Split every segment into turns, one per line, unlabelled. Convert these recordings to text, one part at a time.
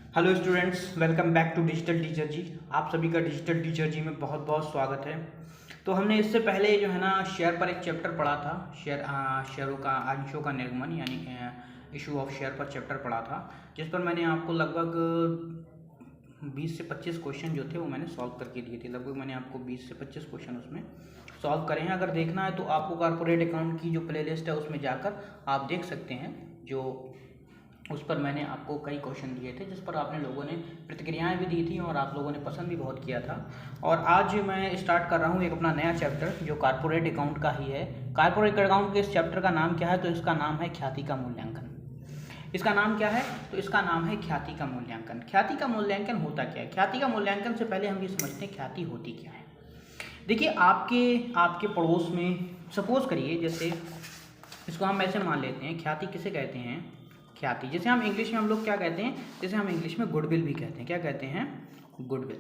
Hello students, welcome back to digital teacher ji. आप सभी का डिजिटल टीचर जी में बहुत बहुत स्वागत है। तो हमने इससे पहले जो है ना शेयर पर एक चैप्टर पढ़ा था। शेयरों का अंशों का निर्गमन यानी इशू ऑफ शेयर पर चैप्टर पढ़ा था, जिस पर मैंने आपको लगभग 20 से 25 क्वेश्चन जो थे वो मैंने सॉल्व करके दिए थे। लगभग मैंने आपको 20 से 25 क्वेश्चन उसमें सॉल्व करे हैं। अगर देखना है तो आपको कॉर्पोरेट अकाउंट की जो प्लेलिस्ट है उसमें जाकर आप देख सकते हैं। जो उस पर मैंने आपको कई क्वेश्चन दिए थे, जिस पर आपने लोगों ने प्रतिक्रियाएं भी दी थी और आप लोगों ने पसंद भी बहुत किया था। और आज मैं स्टार्ट कर रहा हूं एक अपना नया चैप्टर जो कॉर्पोरेट अकाउंट का ही है। कॉर्पोरेट अकाउंट के इस चैप्टर का नाम क्या है? तो इसका नाम है ख्याति का मूल्यांकन। इसका नाम क्या है? तो इसका नाम है ख्याति का मूल्यांकन। ख्याति का मूल्यांकन होता क्या है? ख्याति का मूल्यांकन से पहले हम ये समझते हैं ख्याति होती क्या है। देखिए, आपके आपके पड़ोस में सपोज करिए, जैसे इसको हम ऐसे मान लेते हैं, ख्याति किसे कहते हैं? ख्याति जैसे हम इंग्लिश में हम लोग क्या कहते हैं, जैसे हम इंग्लिश में गुडविल भी कहते हैं। क्या कहते हैं? गुडविल।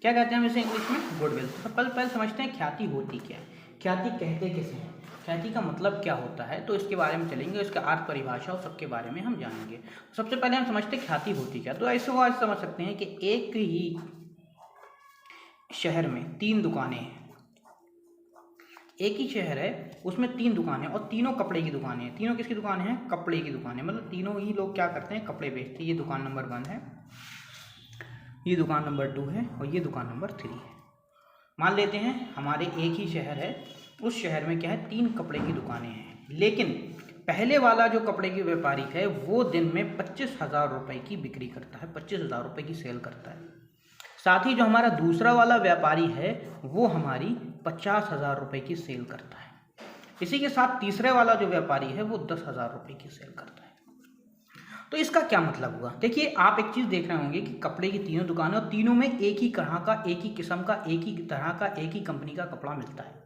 क्या कहते हैं हम इसे इंग्लिश में? गुडविल। तो पहले समझते हैं ख्याति होती क्या है, ख्याति कहते किसे हैं, ख्याति का मतलब क्या होता है। तो इसके बारे में चलेंगे, इसका अर्थ, परिभाषा और सबके बारे में हम जानेंगे। सबसे पहले हम समझते हैं ख्याति होती क्या। तो ऐसे वो आज समझ सकते हैं कि एक ही शहर में 3 दुकानें हैं। एक ही शहर है, उसमें 3 दुकानें और तीनों कपड़े की दुकानें हैं। तीनों किसकी दुकानें हैं? कपड़े की दुकानें। मतलब तीनों ही लोग क्या करते हैं? कपड़े बेचते हैं। ये दुकान नंबर 1 है, ये दुकान नंबर 2 है और ये दुकान नंबर 3 है। मान लेते हैं हमारे एक ही शहर है, उस शहर में क्या है? 3 कपड़े की दुकानें हैं। लेकिन पहले वाला जो कपड़े की व्यापारी है वो दिन में 25,000 रुपये की बिक्री करता है, 25,000 रुपये की सेल करता है। साथ ही जो हमारा दूसरा वाला व्यापारी है वो हमारी 50,000 रुपये की सेल करता है। इसी के साथ तीसरे वाला जो व्यापारी है वो 10,000 रुपये की सेल करता है। तो इसका क्या मतलब हुआ? देखिए, आप एक चीज़ देख रहे होंगे कि कपड़े की तीनों दुकानें और तीनों में एक ही तरह का, एक ही किस्म का, एक ही तरह का, एक ही कंपनी का कपड़ा मिलता है।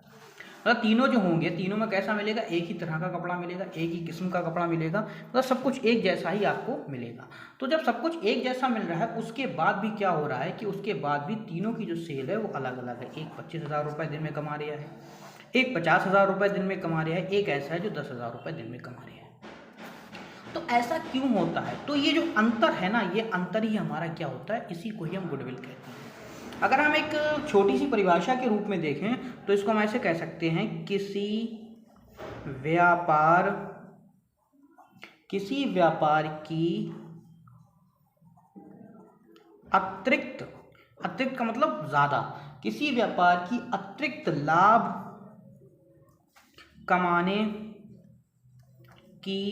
मतलब तीनों जो होंगे, तीनों में कैसा मिलेगा? एक ही तरह का कपड़ा मिलेगा, एक ही किस्म का कपड़ा मिलेगा। मतलब सब कुछ एक जैसा ही आपको मिलेगा। तो जब सब कुछ एक जैसा मिल रहा है, उसके बाद भी क्या हो रहा है कि उसके बाद भी तीनों की जो सेल है वो अलग अलग है। एक 25,000 रुपये दिन में कमा रहा है, एक 50,000 रुपये दिन में कमा रहा है, एक ऐसा है जो 10,000 रुपये दिन में कमा रहा है। तो ऐसा क्यों होता है? तो ये जो अंतर है ना, ये अंतर ही हमारा क्या होता है? इसी को ही हम गुडविल कहते हैं। अगर हम एक छोटी सी परिभाषा के रूप में देखें तो इसको हम ऐसे कह सकते हैं, व्यापार किसी व्यापार की अतिरिक्त, अतिरिक्त का मतलब ज्यादा, किसी व्यापार की अतिरिक्त लाभ कमाने की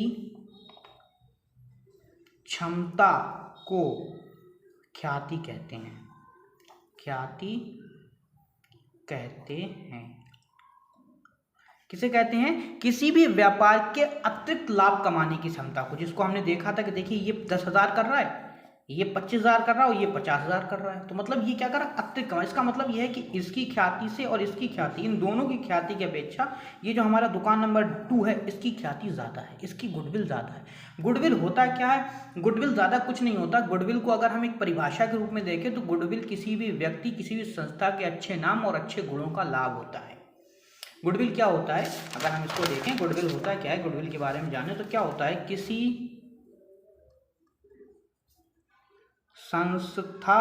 क्षमता को ख्याति कहते हैं। ख्याति कहते हैं। किसे कहते हैं? किसी भी व्यापार के अतिरिक्त लाभ कमाने की क्षमता को, जिसको हमने देखा था कि देखिए ये 10,000 कर रहा है, ये 25,000 कर रहा है और ये 50,000 कर रहा है। तो मतलब ये क्या कर रहा है? अतिरिक्त कमा। इसका मतलब ये है कि इसकी ख्याति से और इसकी ख्याति, इन दोनों की ख्याति की अपेक्षा ये जो हमारा दुकान नंबर 2 है इसकी ख्याति ज़्यादा है, इसकी गुडविल ज़्यादा है। गुडविल होता क्या है? गुडविल ज़्यादा कुछ नहीं होता। गुडविल को अगर हम एक परिभाषा के रूप में देखें तो गुडविल किसी भी व्यक्ति, किसी भी संस्था के अच्छे नाम और अच्छे गुणों का लाभ होता है। गुडविल क्या होता है? अगर हम इसको देखें, गुडविल होता क्या है, गुडविल के बारे में जाने तो क्या होता है? किसी संस्था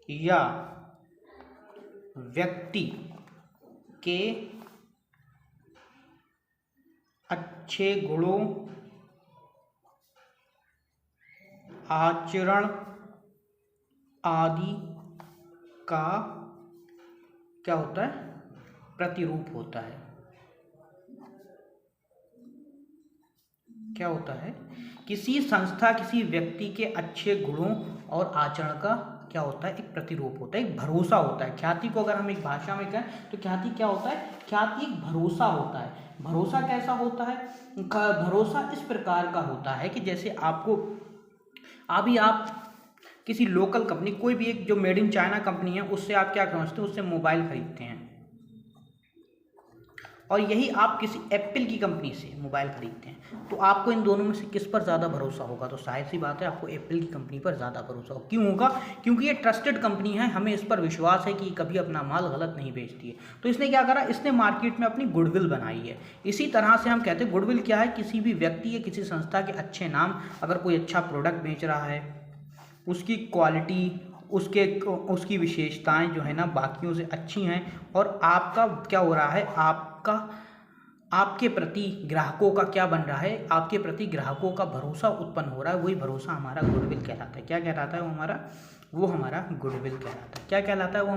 या व्यक्ति के अच्छे गुणों, आचरण आदि का क्या होता है? प्रतिरूप होता है। क्या होता है? किसी संस्था, किसी व्यक्ति के अच्छे गुणों और आचरण का क्या होता है? एक प्रतिरूप होता है, एक भरोसा होता है। ख्याति को अगर हम एक भाषा में कहें तो ख्याति क्या होता है? ख्याति एक भरोसा होता है। भरोसा कैसा होता है? भरोसा इस प्रकार का होता है कि जैसे आपको, अभी आप किसी लोकल कंपनी, कोई भी एक जो मेड इन चाइना कंपनी है, उससे आप क्या समझते हो? उससे मोबाइल खरीदते हैं। और यही आप किसी एप्पल की कंपनी से मोबाइल खरीदते हैं, तो आपको इन दोनों में से किस पर ज़्यादा भरोसा होगा? तो जाहिर सी बात है आपको एप्पल की कंपनी पर ज़्यादा भरोसा होगा। क्यों होगा? क्योंकि ये ट्रस्टेड कंपनी है, हमें इस पर विश्वास है कि कभी अपना माल गलत नहीं बेचती है। तो इसने क्या करा, इसने मार्केट में अपनी गुडविल बनाई है। इसी तरह से हम कहते हैं गुडविल क्या है, किसी भी व्यक्ति या किसी संस्था के अच्छे नाम, अगर कोई अच्छा प्रोडक्ट बेच रहा है, उसकी क्वालिटी, उसकी विशेषताएं जो है ना बाकियों से अच्छी हैं, और आपका क्या हो रहा है, आपके प्रति ग्राहकों का क्या बन रहा है, आपके प्रति ग्राहकों का भरोसा उत्पन्न हो रहा है, वही भरोसा हमारा गुडविल कहलाता है। क्या कहलाता है वो हमारा गुडविल कहलाता है। क्या कहलाता है वो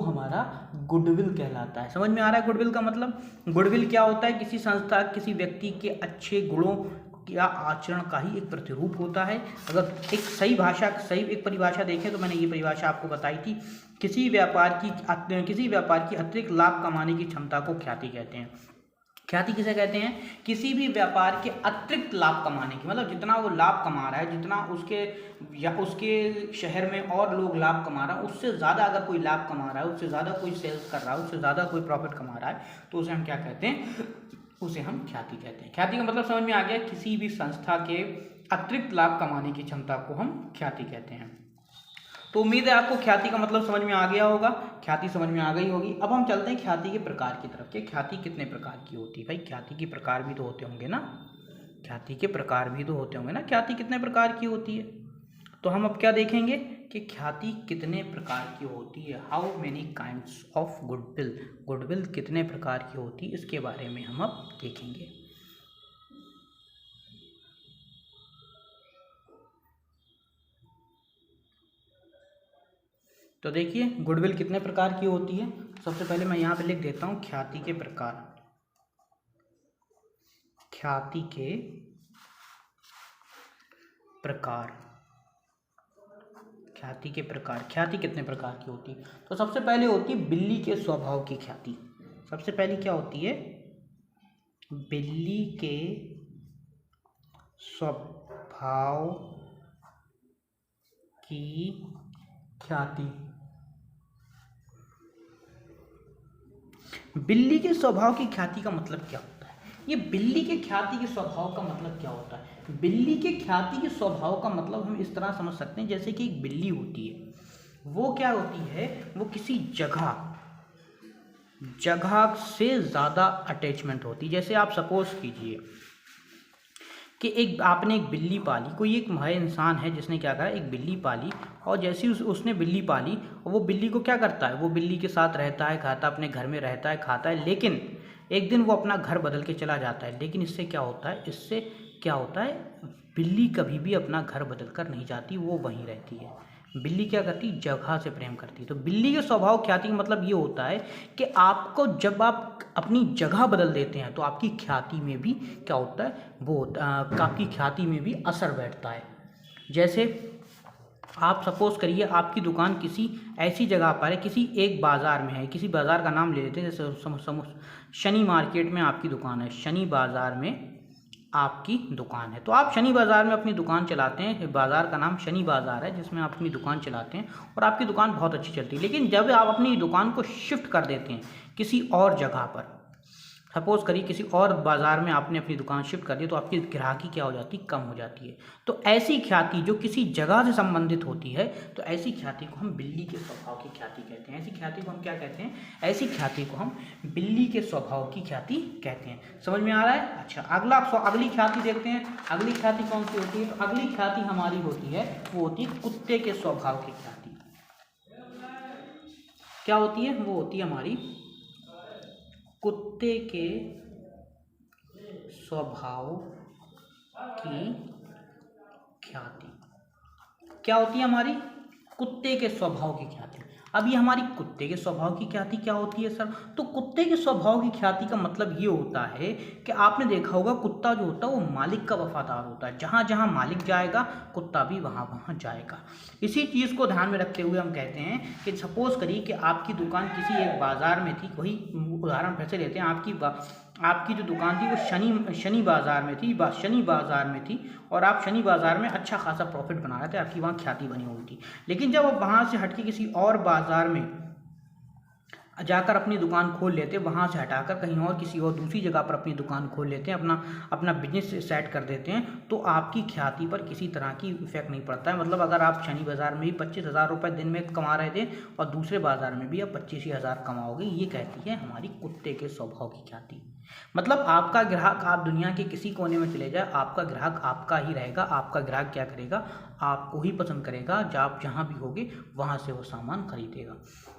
हमारा गुडविल कहलाता है। समझ में आ रहा है गुडविल का मतलब? गुडविल क्या होता है? किसी संस्था, किसी व्यक्ति के अच्छे गुणों या आचरण का ही एक प्रतिरूप होता है। अगर एक सही परिभाषा देखें तो मैंने ये परिभाषा आपको बताई थी, किसी व्यापार की अतिरिक्त लाभ कमाने की क्षमता को ख्याति कहते हैं। ख्याति किसे कहते हैं? किसी भी व्यापार के अतिरिक्त लाभ कमाने की, मतलब जितना वो लाभ कमा रहा है, जितना उसके शहर में और लोग लाभ कमा रहा है, उससे ज़्यादा अगर कोई लाभ कमा रहा है, उससे ज़्यादा कोई सेल्स कर रहा है, उससे ज़्यादा कोई प्रॉफिट कमा रहा है, तो उसे हम क्या कहते हैं? उसे हम ख्याति कहते हैं। ख्याति का मतलब समझ में आ गया? किसी भी संस्था के अतिरिक्त लाभ कमाने की क्षमता को हम ख्याति कहते हैं। तो उम्मीद है आपको ख्याति का मतलब समझ में आ गया होगा, ख्याति समझ में आ गई होगी। अब हम चलते हैं ख्याति के प्रकार की तरफ। कि ख्याति कितने प्रकार की होती है? भाई ख्याति के प्रकार भी तो होते होंगे ना, ख्याति के प्रकार भी तो होते होंगे ना। ख्याति कितने प्रकार की होती है? तो हम अब क्या देखेंगे कि ख्याति कितने प्रकार की होती है। How many kinds of goodwill, goodwill कितने प्रकार की होती है, इसके बारे में हम अब देखेंगे। तो देखिए गुडविल कितने प्रकार की होती है। सबसे पहले मैं यहाँ पे लिख देता हूँ ख्याति के प्रकार। ख्याति के प्रकार, ख्याति के प्रकार। ख्याति कितने प्रकार की होती है? तो सबसे पहले होती है बिल्ली के स्वभाव की ख्याति। सबसे पहले क्या होती है? बिल्ली के स्वभाव की ख्याति। बिल्ली के स्वभाव की ख्याति का मतलब क्या होता है? ये बिल्ली के ख्याति के स्वभाव का मतलब क्या होता है? बिल्ली के ख्याति के स्वभाव का मतलब हम इस तरह समझ सकते हैं, जैसे कि एक बिल्ली होती है, वो क्या होती है, वो किसी जगह से ज़्यादा अटैचमेंट होती है। जैसे आप सपोज कीजिए कि आपने एक बिल्ली पाली, कोई एक इंसान है जिसने क्या करा, एक बिल्ली पाली, और जैसे ही उसने बिल्ली पाली, और वो बिल्ली को क्या करता है, वो बिल्ली के साथ रहता है, खाता है, अपने घर में रहता है, खाता है, लेकिन एक दिन वो अपना घर बदल के चला जाता है। लेकिन इससे क्या होता है, बिल्ली कभी भी अपना घर बदल कर नहीं जाती, वो वहीं रहती है। बिल्ली क्या करती? जगह से प्रेम करती है। तो बिल्ली के स्वभाव ख्याति का मतलब ये होता है कि आपको जब आप अपनी जगह बदल देते हैं तो आपकी ख्याति में भी क्या होता है, आपकी ख्याति में भी असर बैठता है। जैसे आप सपोज करिए आपकी दुकान किसी ऐसी जगह पर है, किसी एक बाज़ार में है, किसी बाज़ार का नाम ले लेते हैं, जैसे शनि मार्केट में आपकी दुकान है, शनि बाज़ार में आपकी दुकान है। तो आप शनि बाज़ार में अपनी दुकान चलाते हैं, बाज़ार का नाम शनि बाज़ार है, जिसमें आप अपनी दुकान चलाते हैं और आपकी दुकान बहुत अच्छी चलती है। लेकिन जब आप अपनी दुकान को शिफ्ट कर देते हैं किसी और जगह पर, सपोज करिए किसी और बाज़ार में आपने अपनी दुकान शिफ्ट कर दी, तो आपकी ग्राहकी क्या हो जाती? कम हो जाती है। तो ऐसी ख्याति जो किसी जगह से संबंधित होती है, तो ऐसी ख्याति को हम बिल्ली के स्वभाव की ख्याति कहते हैं। ऐसी ख्याति को हम क्या कहते हैं? ऐसी ख्याति को हम बिल्ली के स्वभाव की ख्याति कहते हैं। समझ में आ रहा है? अच्छा, अगली ख्याति देखते हैं। अगली ख्याति कौन सी होती है? तो अगली ख्याति हमारी होती है, वो होती है कुत्ते के स्वभाव की ख्याति। क्या होती है? वो होती है हमारी कुत्ते के स्वभाव की ख्याति। क्या होती है? हमारी कुत्ते के स्वभाव की ख्याति। अब ये हमारी कुत्ते के स्वभाव की ख्याति क्या होती है सर? तो कुत्ते के स्वभाव की ख्याति का मतलब ये होता है कि आपने देखा होगा कुत्ता जो होता है वो मालिक का वफादार होता है। जहाँ जहाँ मालिक जाएगा कुत्ता भी वहाँ वहाँ जाएगा। इसी चीज़ को ध्यान में रखते हुए हम कहते हैं कि सपोज करिए कि आपकी दुकान किसी एक बाज़ार में थी, वही उदाहरण फिर से लेते हैं, आपकी जो दुकान थी वो शनि बाज़ार में थी और आप शनि बाज़ार में अच्छा खासा प्रॉफिट बना रहे थे, आपकी वहाँ ख्याति बनी हुई थी। लेकिन जब आप वहाँ से हटके किसी और बाज़ार में जाकर अपनी दुकान खोल लेते हैं, वहाँ से हटाकर कहीं और किसी और दूसरी जगह पर अपनी दुकान खोल लेते हैं, अपना बिजनेस सेट कर देते हैं, तो आपकी ख्याति पर किसी तरह की इफेक्ट नहीं पड़ता है। मतलब अगर आप शनि बाज़ार में भी 25,000 रुपये दिन में कमा रहे थे और दूसरे बाज़ार में भी आप 25,000 कमाओगे, ये कहती है हमारी कुत्ते के स्वभाव की ख्याति। मतलब आपका ग्राहक, आप दुनिया के किसी कोने में चले जाए, आपका ग्राहक आपका ही रहेगा। आपका ग्राहक क्या करेगा, आपको ही पसंद करेगा, जब आप जहाँ भी होगे वहाँ से वो सामान खरीदेगा।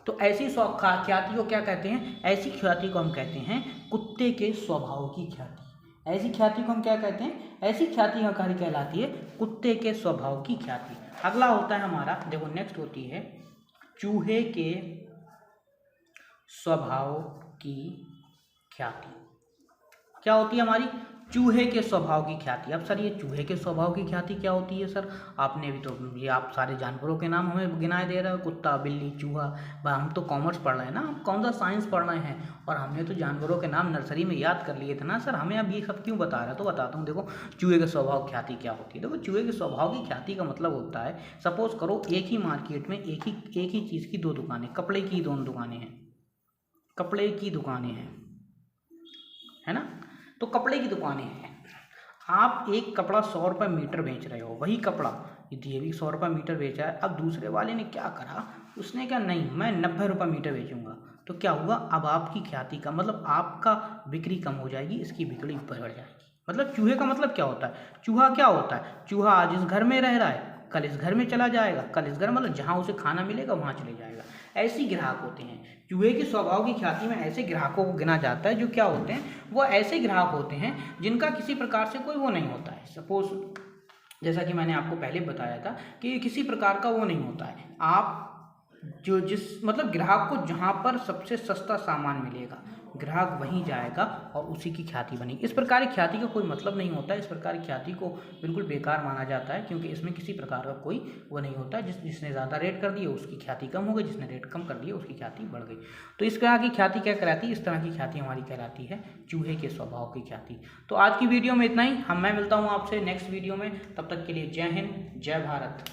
तो ऐसी ख्याति को क्या कहते हैं, ऐसी ख्याति को हम कहते हैं कुत्ते के स्वभाव की ख्याति। ऐसी ख्याति को हम क्या कहते हैं, ऐसी ख्याति हमारी कहलाती है कुत्ते के स्वभाव की ख्याति। अगला होता है हमारा, देखो नेक्स्ट होती है चूहे के स्वभाव की ख्याति। क्या होती है हमारी, चूहे के स्वभाव की ख्याति। अब सर ये चूहे के स्वभाव की ख्याति क्या होती है सर, आपने भी तो ये आप सारे जानवरों के नाम हमें गिनाए दे रहे हो, कुत्ता, बिल्ली, चूहा। भाई हम तो कॉमर्स पढ़ रहे हैं ना, हम कौन सा साइंस पढ़ रहे हैं, और हमने तो जानवरों के नाम नर्सरी में याद कर लिए थे ना सर, हमें अब ये सब क्यों बता रहा है। तो बताता हूँ, देखो चूहे के स्वभाव ख्याति क्या होती है। देखो चूहे के स्वभाव की ख्याति का मतलब होता है, सपोज करो एक ही मार्केट में एक ही चीज़ की दो दुकानें, कपड़े की दोनों दुकानें हैं, कपड़े की दुकानें हैं, है ना। तो कपड़े की दुकानें हैं, आप एक कपड़ा 100 रुपये मीटर बेच रहे हो, वही कपड़ा ये भी 100 रुपये मीटर बेचा है। अब दूसरे वाले ने क्या करा, उसने कहा नहीं मैं 90 रुपये मीटर बेचूंगा। तो क्या हुआ, अब आपकी ख्याति का मतलब आपका बिक्री कम हो जाएगी, इसकी बिक्री बढ़ जाएगी। मतलब चूहे का मतलब क्या होता है, चूहा क्या होता है, चूहा आज इस घर में रह रहा है, कल इस घर में चला जाएगा, कल इस घर, मतलब जहाँ उसे खाना मिलेगा वहाँ चले जाएगा। ऐसी ग्राहक होते हैं चूहे के स्वभाव की ख्याति में। ऐसे ग्राहकों को गिना जाता है जो क्या होते हैं, वो ऐसे ग्राहक होते हैं जिनका किसी प्रकार से कोई वो नहीं होता है। सपोज जैसा कि मैंने आपको पहले बताया था कि किसी प्रकार का वो नहीं होता है, आप जो जिस मतलब ग्राहक को जहाँ पर सबसे सस्ता सामान मिलेगा, ग्राहक वहीं जाएगा और उसी की ख्याति बनेगी। इस प्रकार की ख्याति का कोई मतलब नहीं होता है, इस प्रकार की ख्याति को बिल्कुल बेकार माना जाता है, क्योंकि इसमें किसी प्रकार का कोई वो नहीं होता है। जिसने ज़्यादा रेट कर दिया उसकी ख्याति कम हो गई, जिसने रेट कम कर दिया उसकी ख्याति बढ़ गई। तो इस तरह की ख्याति क्या कहलाती है, इस तरह की ख्याति हमारी कहलाती है चूहे के स्वभाव की ख्याति। तो आज की वीडियो में इतना ही, मैं मिलता हूँ आपसे नेक्स्ट वीडियो में, तब तक के लिए जय हिंद, जय भारत।